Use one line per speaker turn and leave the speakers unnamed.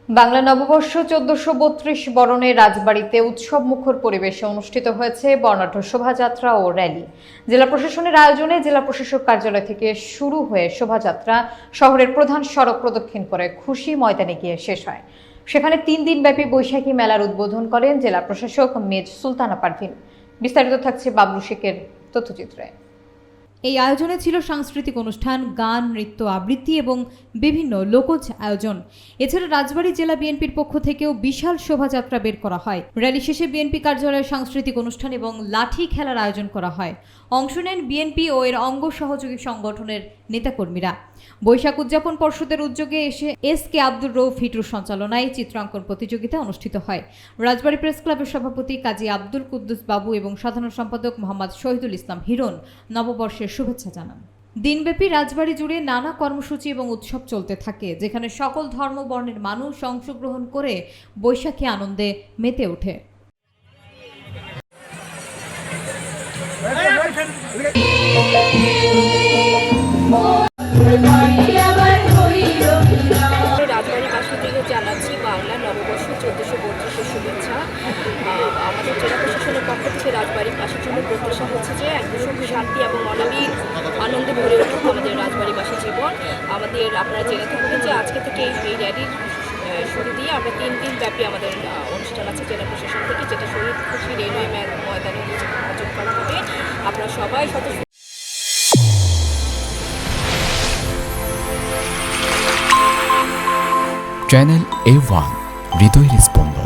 বাংলা নববর্ষ ১৪৩২ বরণে রাজবাড়িতে উৎসব মুখর পরিবেশে অনুষ্ঠিত হয়েছে বর্ণাঢ্য শোভাযাত্রা ও র্যালি। জেলা প্রশাসনের আয়োজনে জেলা প্রশাসক কার্যালয় থেকে শুরু হয়ে শোভাযাত্রা শহরের প্রধান সড়ক প্রদক্ষিণ করে খুশি ময়দানে গিয়ে শেষ হয়। সেখানে ৩ দিনব্যাপী বৈশাখী মেলার উদ্বোধন করেন জেলা প্রশাসক মেজ সুলতানা পারভিন। বিস্তারিত থাকছে বাবলু শেখের তথ্যচিত্রে।
এই আয়োজনে ছিল সাংস্কৃতিক অনুষ্ঠান, গান, নৃত্য, আবৃত্তি এবং বিভিন্ন লোকজ আয়োজন। এছাড়া রাজবাড়ী জেলা বিএনপির পক্ষ থেকেও বিশাল শোভাযাত্রা বের করা হয়। র্যালি শেষে বিএনপি কার্যালয়ে সাংস্কৃতিক অনুষ্ঠান এবং লাঠি খেলার আয়োজন করা হয়। অংশ নেন বিএনপি ও এর অঙ্গ সহযোগী সংগঠনের নেতাকর্মীরা। বৈশাখ উদযাপন পর্ষদের উদ্যোগে এসে এস.কে. আব্দুর রউফ হিটুর সঞ্চালনায় চিত্রাঙ্কন প্রতিযোগিতা অনুষ্ঠিত হয়। রাজবাড়ী প্রেস ক্লাবের সভাপতি কাজী আব্দুল কুদ্দুস বাবু এবং সাধারণ সম্পাদক মোহাম্মদ শহীদুল ইসলাম হিরণ নববর্ষের শুভেচ্ছা জানান। দিনব্যাপী রাজবাড়ী জুড়ে নানা কর্মসূচি এবং উৎসব চলতে থাকে, যেখানে সকল ধর্ম বর্ণের মানুষ অংশগ্রহণ করে বৈশাখী আনন্দে মেতে ওঠে।
রাজবাড়িবাসীকে জানাচ্ছি বাংলা নববর্ষ ১৪৩২ শুভেচ্ছা। আমাদের জেলা প্রশাসনের পক্ষ থেকে রাজবাড়িবাসীর জন্য প্রত্যাশা হচ্ছে যে একদম সুখ শান্তি এবং অনাবিল আনন্দে ভরে উঠুক আমাদের রাজবাড়িবাসীর জীবন। আপনারা জেনে থাকবেন যে আজকে থেকে এই র্যালির শুরু দিয়ে আমরা ৩ দিন ব্যাপী আমাদের অনুষ্ঠান আছে জেলা প্রশাসন থেকে, যেটা শহীদ খুশি রেলওয়ে ময়দানে আয়োজন করা হবে। আপনারা সবাই
চ্যানেল A1 হৃদয়ের স্পন্দন।